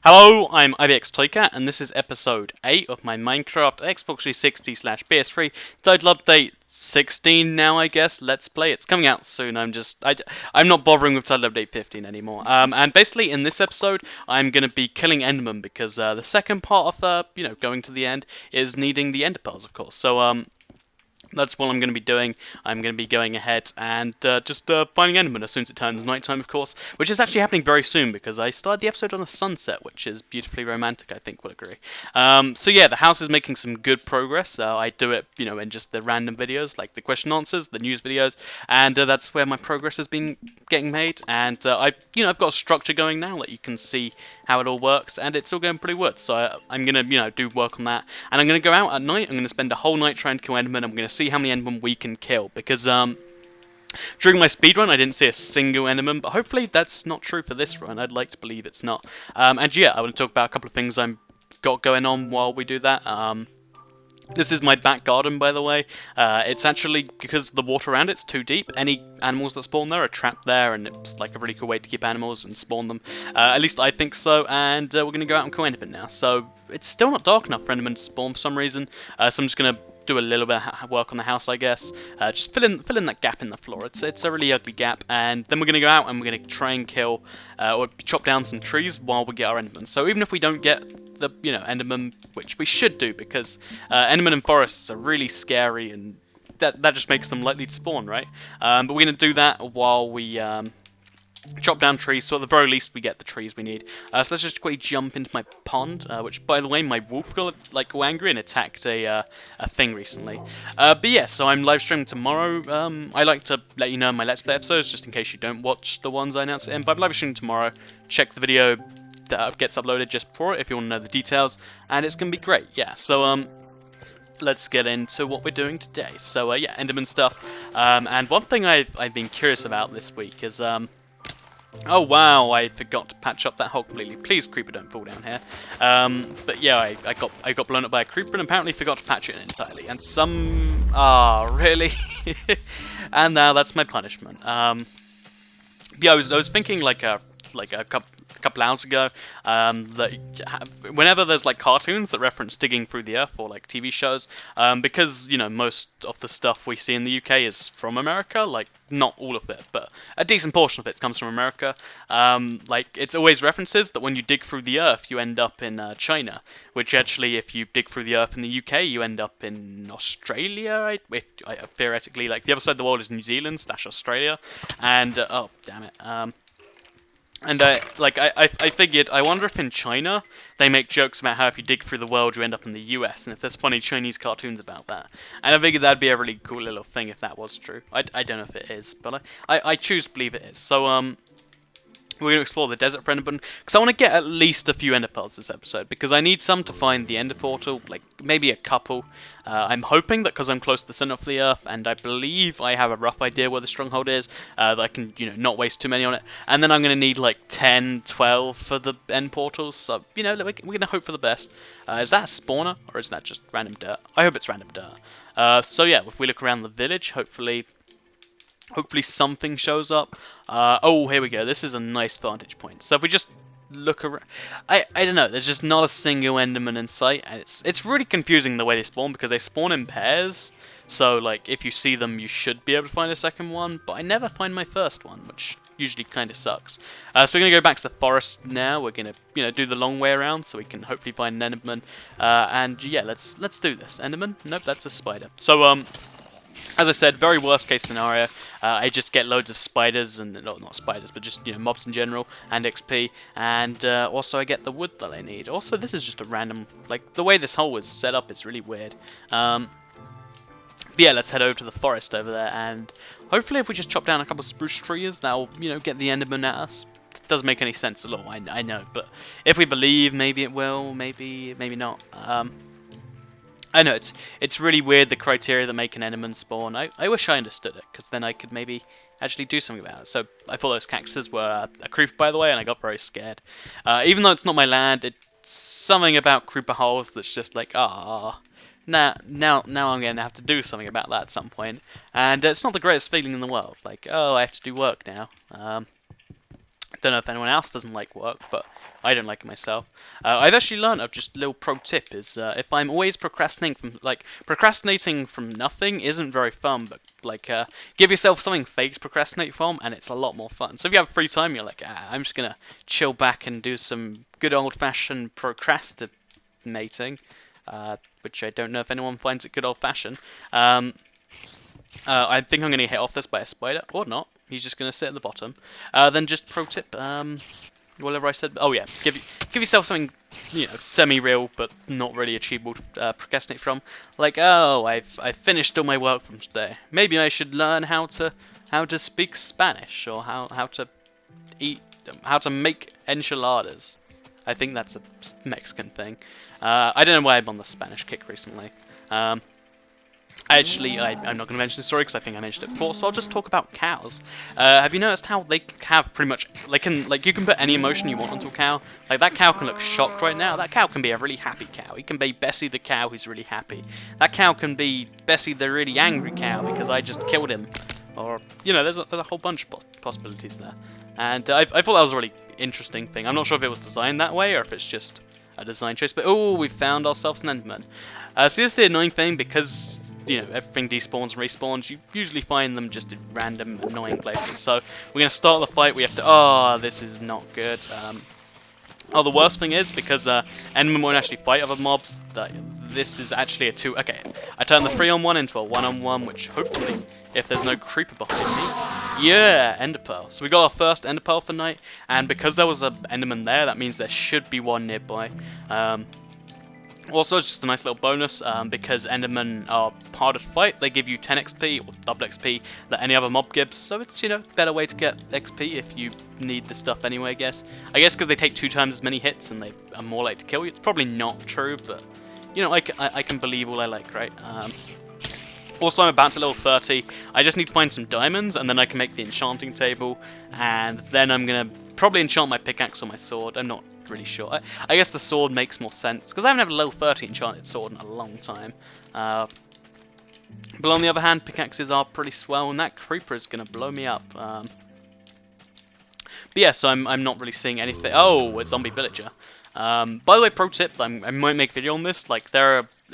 Hello, I'm IBXToyCat, and this is episode 8 of my Minecraft Xbox 360/PS3 Title Update 16 now, I guess. Let's play. It's coming out soon. I'm not bothering with Title Update 15 anymore. And basically, in this episode, I'm going to be killing endermen because the second part of, going to the end is needing the enderpearls, of course. So, that's what I'm going to be doing. I'm going to be going ahead and just finding endermen as soon as it turns nighttime, of course, which is actually happening very soon because I started the episode on a sunset, which is beautifully romantic, I think we'll agree. So yeah, the house is making some good progress. I do it, in just the random videos, like the question answers, the news videos, and that's where my progress has been getting made. And I've got a structure going now, like you can see how it all works, and it's all going pretty good. So I'm going to, do work on that, and I'm going to go out at night. I'm going to spend a whole night trying to kill endermen. I'm going to see how many endermen we can kill, because during my speedrun I didn't see a single enderman, but hopefully that's not true for this run. I'd like to believe it's not. And yeah, I want to talk about a couple of things I've got going on while we do that. This is my back garden, by the way. It's actually, because the water around it's too deep, any animals that spawn there are trapped there, and it's like a really cool way to keep animals and spawn them. At least I think so, and we're going to go out and kill endermen now. So, it's still not dark enough for endermen to spawn for some reason, so I'm just going to do a little bit of work on the house, I guess. Just fill in that gap in the floor. It's a really ugly gap, and then we're going to go out and we're going to try and kill, or chop down some trees while we get our endermen. So even if we don't get the, enderman, which we should do, because endermen in forests are really scary, and that just makes them likely to spawn, right? But we're going to do that while we chop down trees, so at the very least we get the trees we need. So let's just quickly jump into my pond, which, by the way, my wolf got all angry and attacked a thing recently. But yeah, so I'm live streaming tomorrow. I like to let you know my Let's Play episodes, just in case you don't watch the ones I announce it in. But I'm live streaming tomorrow. Check the video that gets uploaded just before it if you want to know the details, and it's going to be great. Yeah, so let's get into what we're doing today. So yeah, enderman stuff. And one thing I've been curious about this week is oh wow, I forgot to patch up that hole completely. Please, creeper, don't fall down here. But yeah, I got blown up by a creeper and apparently forgot to patch it entirely. And some... really? And now that's my punishment. Yeah, I was thinking like a couple hours ago that whenever there's like cartoons that reference digging through the earth, or like TV shows, because most of the stuff we see in the UK is from America, like not all of it, but a decent portion of it comes from America. Like it's always references that when you dig through the earth you end up in China, which actually if you dig through the earth in the UK you end up in Australia. Theoretically, like the other side of the world is New Zealand / Australia, and oh damn it. And I figured, I wonder if in China they make jokes about how if you dig through the world you end up in the US, and if there's funny Chinese cartoons about that. And I figured that'd be a really cool little thing if that was true. I don't know if it is, but I choose to believe it is. So we're going to explore the desert for endermen, because I want to get at least a few enderpearls this episode, because I need some to find the ender portal, like maybe a couple. I'm hoping that because I'm close to the center of the earth, and I believe I have a rough idea where the stronghold is, that I can, not waste too many on it. And then I'm going to need like 10, 12 for the end portals, so, we're going to hope for the best. Is that a spawner, or is that just random dirt? I hope it's random dirt. So yeah, if we look around the village, hopefully something shows up. Oh, here we go. This is a nice vantage point. So if we just look around, I don't know. There's just not a single enderman in sight, and it's really confusing the way they spawn, because they spawn in pairs. So like if you see them, you should be able to find a second one, but I never find my first one, which usually kind of sucks. So we're gonna go back to the forest now. We're gonna do the long way around so we can hopefully find an enderman. And yeah, let's do this. Enderman? Nope, that's a spider. So as I said, very worst case scenario, I just get loads of spiders, and not spiders, but just mobs in general, and XP, and also I get the wood that I need. Also, this is just a random, like the way this hole is set up is really weird. But yeah, let's head over to the forest over there, and hopefully if we just chop down a couple of spruce trees, that'll get the enderman at us. It doesn't make any sense at all, I know, but if we believe, maybe it will, maybe not. I know, it's really weird, the criteria that make an enderman spawn. I wish I understood it, because then I could maybe actually do something about it. So I thought those cactuses were a creeper, by the way, and I got very scared. Even though it's not my land, it's something about creeper holes that's just like, now I'm going to have to do something about that at some point. And it's not the greatest feeling in the world. Like, oh, I have to do work now. Don't know if anyone else doesn't like work, but I don't like it myself. I've actually learned of just a little pro tip is if I'm always procrastinating from nothing isn't very fun, but give yourself something fake to procrastinate from, and it's a lot more fun. So if you have free time, you're like, I'm just gonna chill back and do some good old-fashioned procrastinating, which I don't know if anyone finds it good old-fashioned. I think I'm going to get hit off this by a spider, or not. He's just going to sit at the bottom. Then just pro tip, whatever I said. Oh yeah, give yourself something, semi-real but not really achievable to procrastinate from. Like, oh, I've finished all my work from today. Maybe I should learn how to speak Spanish, or how to make enchiladas. I think that's a Mexican thing. I don't know why I'm on the Spanish kick recently. Actually, I'm not going to mention the story because I think I mentioned it before, so I'll just talk about cows. Have you noticed how they have pretty much, you can put any emotion you want onto a cow. Like, that cow can look shocked right now. That cow can be a really happy cow. It can be Bessie the cow who's really happy. That cow can be Bessie the really angry cow because I just killed him. Or, there's a whole bunch of possibilities there. And I thought that was a really interesting thing. I'm not sure if it was designed that way or if it's just a design choice, but oh, we found ourselves an enderman. See, this is the annoying thing because everything despawns and respawns. You usually find them just in random annoying places. So we're gonna start the fight. We have to. Oh, this is not good. The worst thing is because endermen won't actually fight other mobs. This is actually a 2. Okay, I turned the 3-on-1 into a 1-on-1, which hopefully, if there's no creeper behind me, yeah, enderpearl. So we got our first enderpearl for night, and because there was an enderman there, that means there should be one nearby. Also, it's just a nice little bonus, because endermen are harder to fight. They give you 10 XP, or double XP, that any other mob gives, so it's, a better way to get XP if you need the stuff anyway, I guess. I guess because they take 2 times as many hits and they are more likely to kill you. It's probably not true, but, I can believe all I like, right? Also, I'm about to level 30. I just need to find some diamonds, and then I can make the enchanting table, and then I'm going to probably enchant my pickaxe or my sword. I'm not really sure. I guess the sword makes more sense, because I haven't had a level 30 enchanted sword in a long time. But on the other hand, pickaxes are pretty swell, and that creeper is going to blow me up. But yeah, so I'm not really seeing anything. Oh, a zombie villager. By the way, pro tip, I might make a video on this. Like,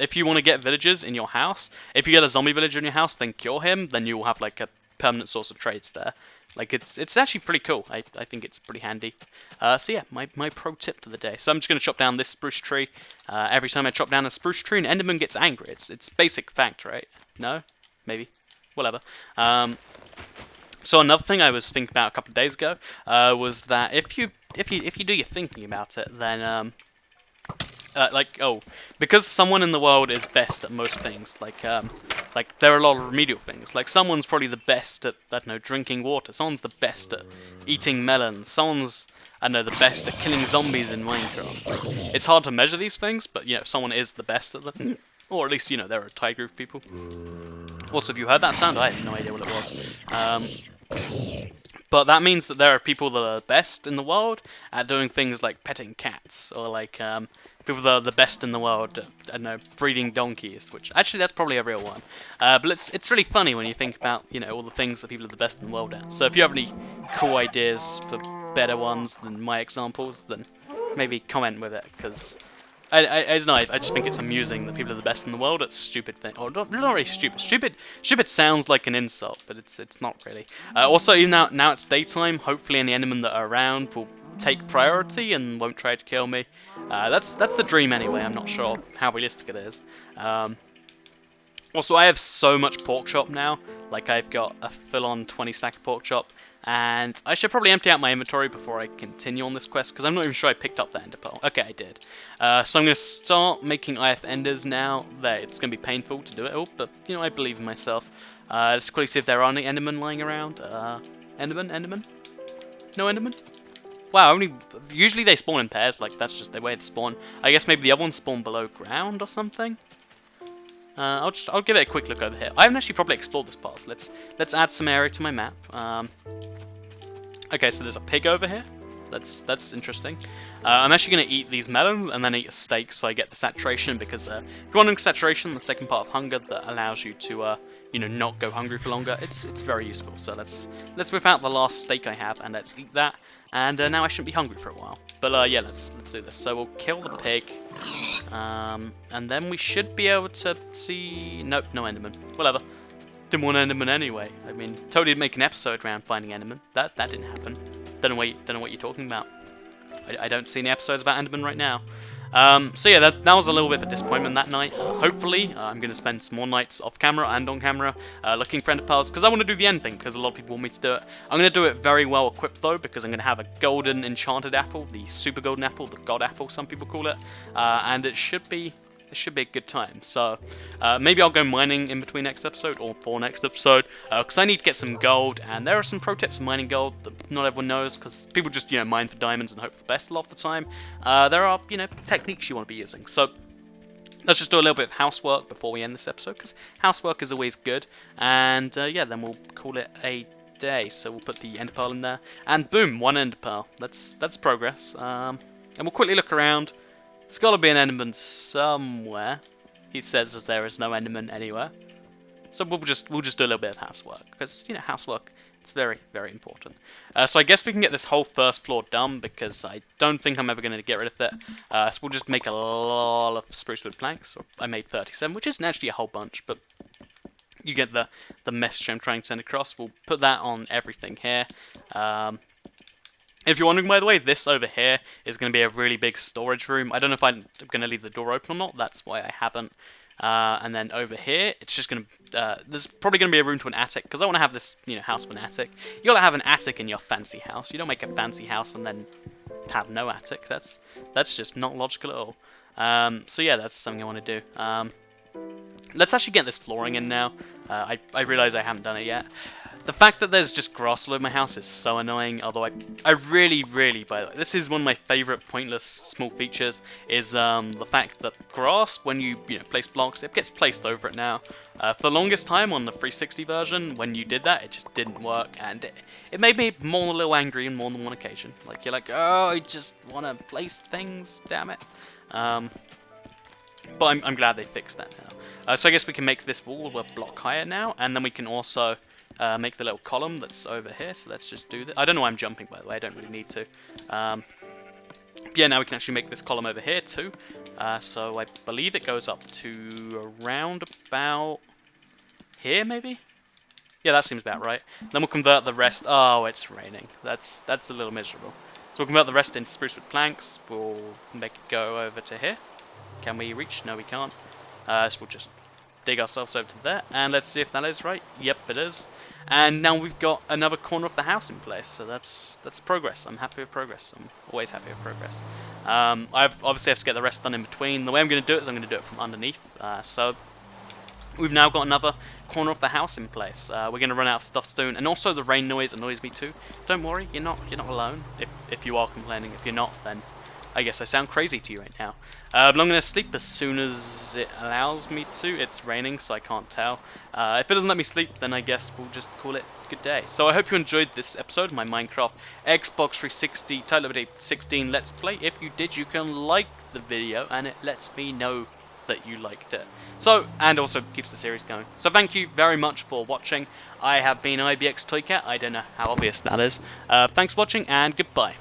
if you want to get villagers in your house, if you get a zombie villager in your house, then cure him, then you will have like a permanent source of trades there. Like, it's actually pretty cool. I think it's pretty handy. So yeah, my pro tip for the day. So I'm just going to chop down this spruce tree. Every time I chop down a spruce tree, an enderman gets angry. It's basic fact, right? No? Maybe? Whatever. So another thing I was thinking about a couple of days ago was that if you do your thinking about it, then because someone in the world is best at most things, like there are a lot of remedial things. Like, someone's probably the best at, I don't know, drinking water. Someone's the best at eating melons. Someone's, I don't know, the best at killing zombies in Minecraft. Like, it's hard to measure these things, but someone is the best at them, or at least there are a tight group of people. Also, if you heard that sound, I had no idea what it was. But that means that there are people that are best in the world at doing things like petting cats, or like people that are the best in the world at, I don't know, breeding donkeys, which actually that's probably a real one. But it's really funny when you think about all the things that people are the best in the world at. So if you have any cool ideas for better ones than my examples, then maybe comment with it, because I don't know, I just think it's amusing that people are the best in the world at stupid things. Or not really stupid. Stupid sounds like an insult, but it's not really. Also, even now it's daytime. Hopefully, any endermen that are around will take priority and won't try to kill me. That's the dream anyway. I'm not sure how realistic it is. Also, I have so much pork chop now. Like, I've got a full-on 20 stack of pork chop. And I should probably empty out my inventory before I continue on this quest, because I'm not even sure I picked up that ender pearl. Okay, I did. So I'm going to start making IF enders now. It's going to be painful to do it all, but, I believe in myself. Let's quickly see if there are any endermen lying around. Enderman? No enderman? Wow, usually they spawn in pairs, like, that's just their way to spawn. I guess maybe the other ones spawn below ground or something? I'll give it a quick look over here. I haven't actually probably explored this part, so let's add some area to my map. Okay, so there's a pig over here. That's interesting. I'm actually going to eat these melons and then eat a steak so I get the saturation, because if you want saturation, the second part of hunger that allows you to not go hungry for longer, it's very useful. So let's whip out the last steak I have and let's eat that. and now I shouldn't be hungry for a while. But yeah, let's do this. So we'll kill the pig, and then we should be able to see. Nope, no enderman. Whatever. Didn't want enderman anyway. I mean, totally did make an episode around finding enderman. That didn't happen. Don't know what you're talking about. I don't see any episodes about enderman right now. So yeah, that was a little bit of a disappointment that night. Hopefully, I'm going to spend some more nights off camera and on camera looking for enderpearls, because I want to do the end thing, because a lot of people want me to do it. I'm going to do it very well equipped though, because I'm going to have a golden enchanted apple, the super golden apple, the god apple some people call it, and it should be a good time. So maybe I'll go mining in between next episode, or for next episode, because I need to get some gold, and there are some pro tips for mining gold that not everyone knows, because people just, mine for diamonds and hope for the best a lot of the time. There are, techniques you want to be using. So let's just do a little bit of housework before we end this episode, because housework is always good, and yeah, then we'll call it a day. So we'll put the enderpearl in there, and boom, 1 enderpearl. That's progress. And we'll quickly look around. There's got to be an enderman somewhere. He says that there is no enderman anywhere. So we'll just do a little bit of housework, because housework, it's very, very important. So I guess we can get this whole first floor done, because I don't think I'm ever going to get rid of it. So we'll just make a lot of spruce wood planks. I made 37, which isn't actually a whole bunch, but you get the message I'm trying to send across. We'll put that on everything here. If you're wondering, by the way, this over here is going to be a really big storage room. I don't know if I'm going to leave the door open or not. That's why I haven't. And then over here, it's just going to... there's probably going to be a room to an attic, because I want to have this, house with an attic. You got to have an attic in your fancy house. You don't make a fancy house and then have no attic. That's just not logical at all. So yeah, that's something I want to do. Let's actually get this flooring in now. I realise I haven't done it yet. The fact that there's just grass all over my house is so annoying, although I really, by the way, this is one of my favourite pointless small features, is the fact that grass, when you place blocks, it gets placed over it now. For the longest time on the 360 version, when you did that, it just didn't work, and it made me a little angry on more than one occasion. Like, you're like, oh, I just want to place things, damn it. But I'm glad they fixed that now. So I guess we can make this wall a block higher now, and then we can also... make the little column that's over here, so let's just do that. I don't know why I'm jumping, by the way, I don't really need to. Yeah, now we can actually make this column over here too. So I believe it goes up to around about here, maybe? Yeah, that seems about right. Then we'll convert the rest... Oh, it's raining. That's a little miserable. So we'll convert the rest into spruce wood planks. We'll make it go over to here. Can we reach? No, we can't. So we'll just dig ourselves over to there, and let's see if that is right. Yep, it is. And now we've got another corner of the house in place, so that's progress. I'm happy with progress. I'm always happy with progress. I obviously have to get the rest done in between. The way I'm going to do it is I'm going to do it from underneath. So we've now got another corner of the house in place. We're going to run out of stuff soon, and also the rain noise annoys me too. Don't worry, you're not alone. If you are complaining, if you're not, then I guess I sound crazy to you right now. But I'm going to sleep as soon as it allows me to. It's raining, so I can't tell. If it doesn't let me sleep, then I guess we'll just call it good day. So I hope you enjoyed this episode of my Minecraft Xbox 360 TU16 Let's Play. If you did, you can like the video, and it lets me know that you liked it. So, and also keeps the series going. So thank you very much for watching. I have been IBX Toycat. I don't know how obvious that is. Thanks for watching, and goodbye.